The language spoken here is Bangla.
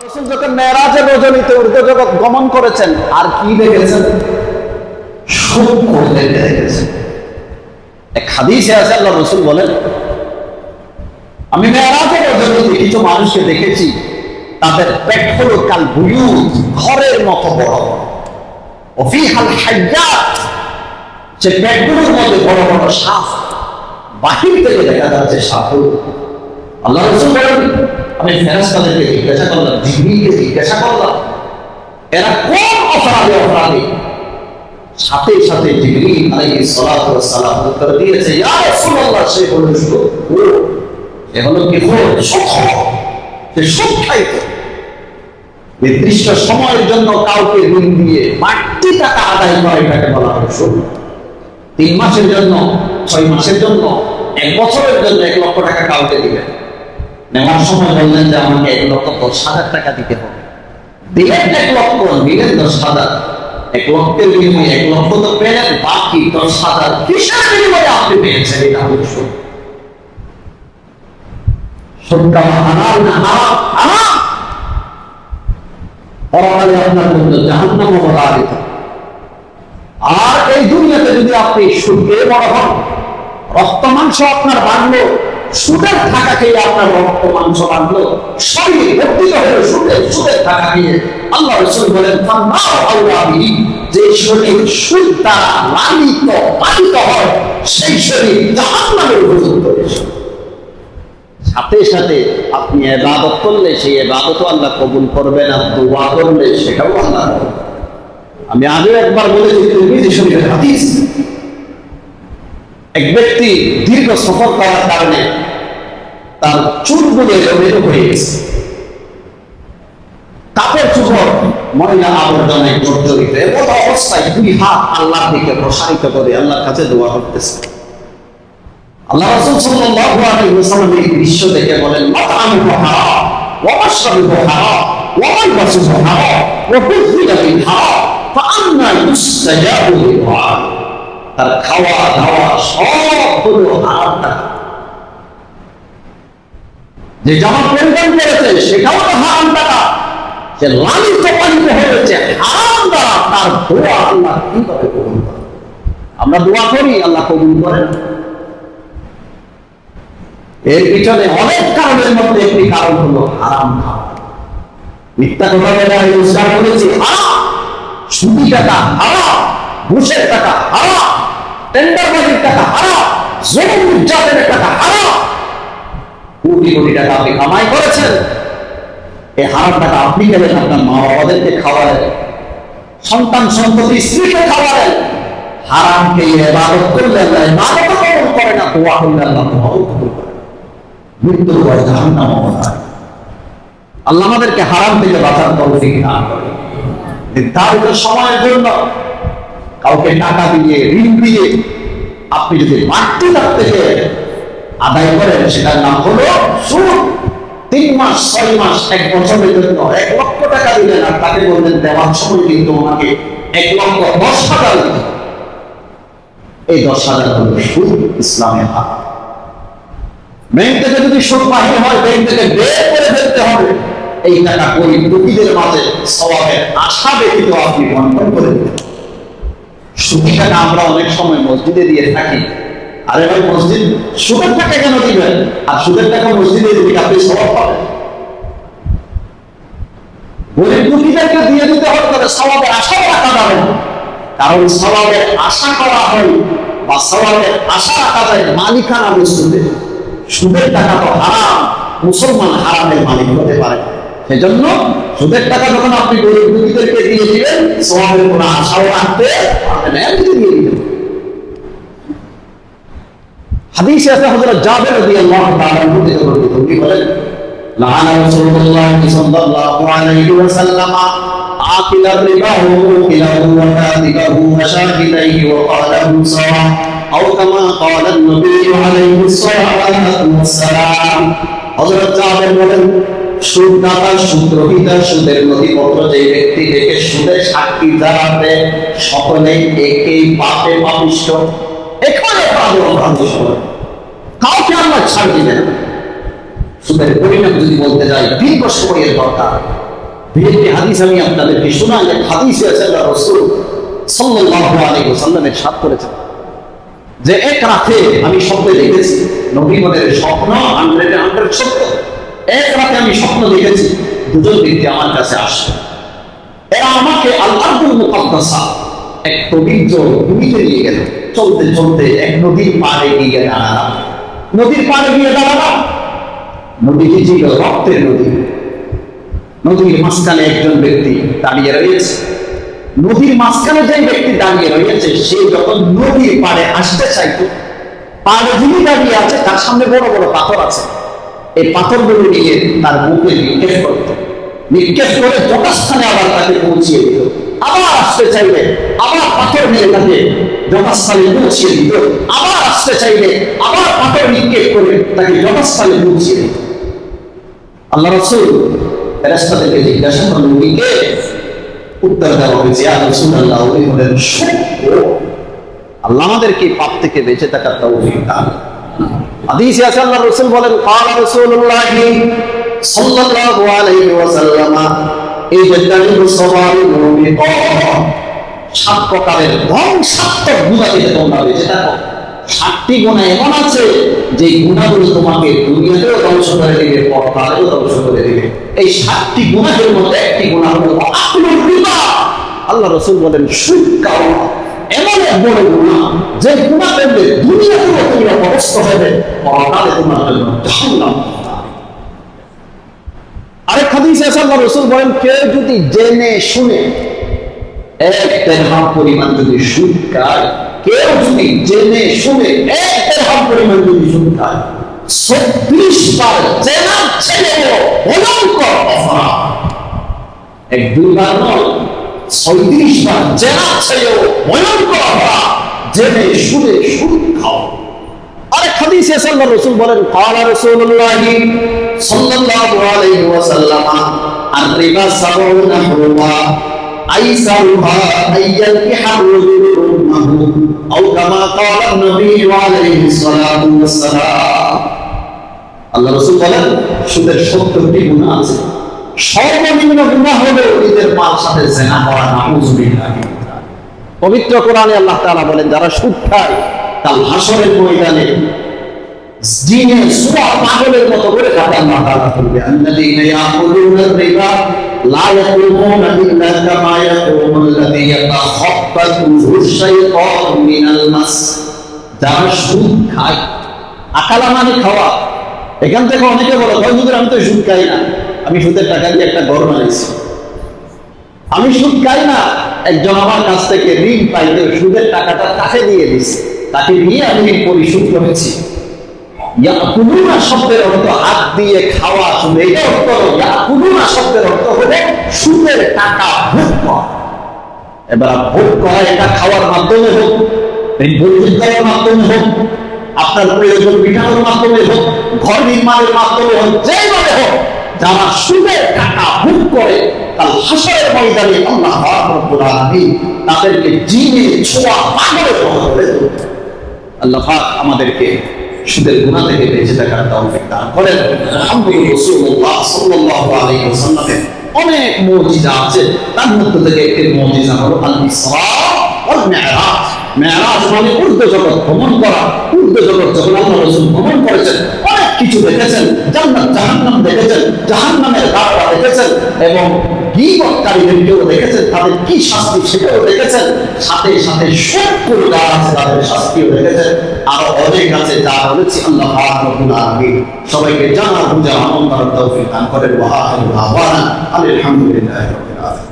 রাসূল যখন মেরাজের রজনীতে ঊর্ধ্বজগৎ গমন করেছেন, আর কি দেখেছেন? সুখ করতে দেখেছেন। এক হাদিসে আছে আল্লাহ রাসূল বলেন, আমি মেরাজের রজনীতে কিছু মানুষকে দেখেছি, তাদের পেট হলো কাল বুয়ুত, ঘরের মতো বড়, ওফিহাল হাজ্জাত, যে পেটগুলোর মধ্যে বড় বড় সাপ, বাহির থেকে দেখা যাচ্ছে সাপ। আল্লাহ রাসূল বলেন, আমি ফেরেশতাদেরকে জিজ্ঞাসা করলাম, জিবরিলকে জিজ্ঞাসা করলাম, এরা কোন অপরাধী? সাথে সাথে জিবরিল আলাইহিস সালাতু ওয়াস সালাম উত্তর দিয়েছে, ইয়া রাসূলুল্লাহ, সে হলো সুখ, সে হলো কি সুখ, সে সুখ খাইতো। নির্দিষ্ট সময়ের জন্য কাউকে ঋণ দিয়ে বাড়তি টাকা আদায় করা, এটাকে বলা হয় সুখ। 3 মাসের জন্য, 6 মাসের জন্য, 1 বছরের জন্য 1 লক্ষ টাকা কাউকে দিবেন, নেওয়ার সময় বললেন যে আমাকে 1,10,000 টাকা দিতে হবে, দিলেন 1 লক্ষ, নিলেন 10,000, 1 লক্ষের বিনিময়ে 1 লক্ষ তো পেলেন, বাকি 10,000 কিসের বিনিময়ে আপনি পেয়েছেন? এটা হলো সুখ। সুখটা হারাম না হারাম? হারাম। পরকালে আপনার জন্য জাহান্নাম অবধারিত। আর এই দুনিয়াতে যদি আপনি সুখে বড় হন, রক্ত মাংস আপনার বাড়লো, সুদের টাকা খেয়ে আপনার রক্ত মাংস বাড়লো, শরীর ভর্তিত হলো সুদের টাকা খেয়ে, আল্লাহ রাসূল বলেন, যে শরীর সুদ দ্বারা পালিত হয়, সেই শরীর জাহান্নামের উপযুক্ত। সাথে সাথে আপনি ইবাদত করলে সেই ইবাদতও আল্লাহ কবুল করবেন, আর দোয়া করলে সেটাও আল্লাহ। আমি আগে একবার বলেছি, তিরমিজি শরীফের হাদিস, এক ব্যক্তি দীর্ঘ সফর করার কারণে তার চুলগুলো এলোমেলো হয়ে গেছে, কাপড় চোপড় ময়লা আবর্জনায় জর্জরিত, এমন অবস্থায় 2 হাত আল্লাহর দিকে প্রসারিত করে আল্লাহর কাছে দোয়া করতেছে। আল্লাহ রাসূল সাল্লাল্লাহু আলাইহি ওয়াসাল্লাম এই দৃশ্য দেখে বলেন, মাতআমুহু হারাম, ওয়া মাশরাবুহু হারাম, ওয়া মালবাসুহু হারাম, ওয়া গুযিয়া বিল হারাম, ফাআন্না ইউস্তাজাবু লিদুআ। তার খাওয়া দাওয়া সব হলো হারাম টাকা, যে জামা পরিধান করেছে সেটাও তো হারাম টাকা, সে লালিত পালিত হয়েছে হারাম দ্বারা, তার দোয়া আল্লাহ কিভাবে কবুল করে? আমরা দোয়া করি, আল্লাহ কবুল করেন। এর পিছনে অনেক কারণের মধ্যে একটি কারণ হলো হারাম খাওয়া। মিথ্যা কথা বলে আমি উচ্চার করেছি হারাম, সুদি টাকা হারাম, ঘুষের টাকা হারাম, টেন্ডারবাজির টাকা হারাম, জুলুম নির্যাতনের টাকা হারাম। কোটি কোটি টাকা আপনি কামাই করেছেন, এই হারাম টাকা আপনি গেলেন আপনার মা বাবাদেরকে খাওয়ালেন, সন্তান সন্ততি স্ত্রীকে খাওয়ালেন। হারাম খেয়ে ইবাদত করলে আল্লাহ ইবাদতও কবুল করে না, দোয়া করলে আল্লাহ দোয়াও কবুল করে। মৃত্যুর পর জাহান্নাম অবধারিত। আল্লাহ আমাদেরকে হারাম থেকে বাঁচার তৌফিক দান করেন। নির্ধারিত সময়ের জন্য কাউকে টাকা দিয়ে, ঋণ দিয়ে আপনি যদি বাড়তি থেকে আদায় করেন, সেটার নাম হলো সুদ। 3 মাস, 6 মাস, 1 বছরের জন্য 1 লক্ষ টাকা দিলেন, আর তাকে বললেন দেওয়ার সময় কিন্তু আমাকে 1,10,000 দিতে। এই 10,000 হলো সুদ, ইসলামের হাত। ব্যাংক থেকে যদি সুদ বাহির হয়, ব্যাংক থেকে বের করে ফেলতে হবে। এই টাকা গরিব দুঃখীদের মাঝে সওয়াবের আশা ব্যতীত আপনি বন্টন করে দিতে। সুদি টাকা আমরা অনেক সময় মসজিদে দিয়ে থাকি। আরে ভাই, মসজিদ সুদের টাকা কেন দিবেন? আর সুদের টাকা মসজিদে দিলে আপনি সওয়াব পাবেন। গরিব দুঃখীদেরকে দিয়ে দিতে হবে, তবে সওয়াবের আশা রাখা যাবে না। কারণ সওয়াবের আশা করা হয় বা সওয়াবের আশা রাখা যায় মালিকানা বস্তুতে। সুদের টাকা তো হারাম, মুসলমান হারামের মালিক হতে পারে। সেজন্য সুদের টাকা যখন আপনি গরিব দুঃখীদেরকে দিয়ে দিবেন, সওয়াবের কোনো আশাও রাখতে পারবেন না, এমনি দিয়ে দিবেন। হাদিসে আছে, হযরত জাবের রাদিয়াল্লাহু তাআলা আনহু থেকে বর্ণিত, তিনি বলেন, লাআনা রাসূলুল্লাহ সাল্লাল্লাহু আলাইহি ওয়াসাল্লাম আকিলার রিবা ওয়া মুকিলাহু ওয়া কাতিবাহু ওয়া শাহিদাইহি ওয়া ক্বালাহু সাওয়া আও কামা ক্বালা an-নবী আলাইহিস সালাতু ওয়াস সালাম। হযরত জাবের বলেন, সুদদাতা, সুদগ্রহীতা, সুদের নথিপত্র যে ব্যক্তি দেখে সুদের সাক্ষী যারা দেয়, সকলেই একই পাপে পাপিষ্ঠ, এখানে পাবে অবাঞ্ছিত। কাউকে আল্লাহ ছাড় দিবেন না। সুদের পরিমাণ যদি বলতে যাই, দীর্ঘ সময়ের দরকার। দুইটি হাদিস আমি আপনাদেরকে শোনাই। এক হাদিসে আছে আল্লাহ রাসূল সাল্লাল্লাহু আলাইহি ওয়াসাল্লাম ইরশাদ করেছেন যে এক রাতে আমি স্বপ্নে দেখেছি, নবীগণের স্বপ্ন 100 সত্য। এক রাতে আমি স্বপ্ন দেখেছি দুজন ব্যক্তি আমার কাছে আসবে, এরা আমাকে আল আরদুল মুকাদ্দাসা এক পবিত্র ভূমিতে নিয়ে গেল। চলতে চলতে এক নদীর পাড়ে গিয়ে দাঁড়ালাম। নদীর পাড়ে গিয়ে দাঁড়ালাম, নদীটি ছিল রক্তের নদী। নদীর মাঝখানে একজন ব্যক্তি দাঁড়িয়ে রয়েছে। নদীর মাঝখানে যে ব্যক্তি দাঁড়িয়ে রয়েছে সে যখন নদীর পাড়ে আসতে চাইতো, পাড়ে যিনি দাঁড়িয়ে আছে তার সামনে বড় বড় পাথর আছে, এই পাথরগুলো নিয়ে তার বুকে নিক্ষেপ করত। নিক্ষেপ করে যথাস্থানে আবার তাকে পৌঁছিয়ে দিত। আবার আসতে চাইলে আবার পাথর নিয়ে তাকে যথাস্থানে পৌঁছিয়ে দিত। আবার আসতে চাইলে আবার পাথর নিক্ষেপ করে তাকে যথাস্থানে পৌঁছিয়ে দিত। আল্লাহ রাসূল ফেরেশতাদেরকে জিজ্ঞাসা করলেন, উনি কে? উত্তর দেওয়া হয়েছে, ইয়া রাসূলুল্লাহ, উনি হলেন সত্য। আল্লাহ আমাদেরকে পাপ থেকে বেঁচে থাকার তৌফিক দান। হাদিসে আছে আল্লাহ রাসূল বলেন, ক্বালা রাসূলুল্লাহ সাল্লাল্লাহু আলাইহি ওয়াসাল্লাম, এই জান্নাতুল সওয়ারিল মুবিকা, 7 প্রকারের ধ্বংসাত্মক গুনাহ থেকে তোমরা বেঁচে থাকো। 7টি গুনাহ এমন আছে যে গুনাহগুলো তোমাকে দুনিয়াতেও ধ্বংস করে দিবে, পরকালেও ধ্বংস করে দিবে। এই 7টি গুনাহের মধ্যে একটি গুনাহ হলো আকলুর রিবা। আল্লাহ রাসূল বলেন, সুদ খাওয়া এমন এক বড় গুনাহ যে গুনাহ করলে দুনিয়াতেও তুমি অপদস্থ হবে, পরকালে তোমার জন্য জাহান্নাম। আরেক হাদিসে আছে আল্লাহ রাসূল বলেন, কেউ যদি জেনে শুনে 1 দিরহাম পরিমাণ যদি সুদ খায়, কেউ যদি জেনে শুনে 1 দিরহাম পরিমাণ যদি সুদ খায়, 36 বার জেনার ছেলেও ভয়ঙ্কর অপরাধ। 1-2 বার নয়, 36 বার জেনার ছেলেও ভয়ঙ্কর অপরাধ, জেনে শুনে সুদ খাওয়া। আরেক হাদিসে আল্লাহ রাসূল বলেন, ক্বালা রাসূলুল্লাহ সাল্লাল্লাহু আলাইহি ওয়াসাল্লাম, আর-রিবা 70 হুরমা আইসারুহা আইয়ালকিহা রাজুলু উম্মাহু আও কামা ক্বালা নবী আলাইহিস সালাতু ওয়াস সালাম। আল্লাহ রাসূল বলেন, সুদের 70টি গুনাহ আছে। সর্বনিম্ন গুনাহ হলো নিজের মার সাথে জিনা করা, নাউযুবিল্লাহ। পবিত্র কোরআনে আল্লাহ তাআলা বলেন, যারা সুদ খায় কাল হাসরের ময়দানে জিনে সুরা পাগলের মতো করে তাকে আল্লাহ তাআলা বলবে, আল্লাযীনা ইয়াকুলুনা রিবা লা ইয়াকুমুনা ইল্লা কামা ইয়াকুমুল্লাযী ইয়াতাখাব্বাতুহু শাইতানু মিনাল মাস। যারা সুদ খায়, আকালা মানে খাওয়া। এখান থেকে অনেকে বলে, হুজুর আমি তো সুদ খাই না, আমি সুদের টাকা দিয়ে একটা ঘর বানাইছি। আমি সুদ খাই না, একজন আমার কাছ থেকে ঋণ পাইতে সুদের টাকাটা তাকে দিয়ে দিছে, তাকে নিয়ে আমি পরিশোধ করেছি। ইয়াকুলুনা শব্দের অর্থ হাত দিয়ে খাওয়া, শুধু এটা অর্থ নয়। ইয়াকুলুনা শব্দের অর্থ হলো সুদের টাকা ভোগ করা। এবার ভোগ করা এটা খাওয়ার মাধ্যমে হোক, ঋণ পরিশোধ করার মাধ্যমে হোক, আপনার প্রয়োজন মেটানোর মাধ্যমে হোক, ঘর নির্মাণের মাধ্যমে হোক, যেভাবে হোক, যারা সুদের টাকা ভোগ করে কাল হাসরের ময়দানে আল্লাহ রাব্বুল আলামিন তাদেরকে জিনে ছোঁয়া পাগলের মতো করে দেবে। আল্লাহ পাক আমাদেরকে সুদের গুনাহ থেকে বেঁচে থাকার তৌফিক দান করেন। মুহাম্মদুর রাসূলুল্লাহ সাল্লাল্লাহু আলাইহি ওয়াসাল্লামের অনেক মুজিজা আছে, তার মধ্যে থেকে একটি মুজিজা হলো আল ইসরা ওয়াল মি'রাজ। মেরাজ মানে ঊর্ধ্ব জগৎ ভ্রমণ করা। ঊর্ধ্ব জগৎ যখন আল্লাহ রাসূল ভ্রমণ করেছেন, অনেক কিছু দেখেছেন, জান্নাত জাহান্নাম দেখেছেন, জাহান্নামের দ্বার দেখেছেন, এবং গীবতকারীদেরকেও দেখেছেন, তাদের কি শাস্তি সেটাও দেখেছেন, সাথে সাথে সবগুলো যারা আছে তাদের শাস্তিও দেখেছেন। আরো অনেক আছে যা বলেছি। আল্লাহ পাক রব্বুল আলামিন সবাইকে জানা বুঝা আমল করার তৌফিক দান করেন। ওয়া আখিরু দাওয়ানা আলহামদুলিল্লাহি রাব্বিল আলামিন।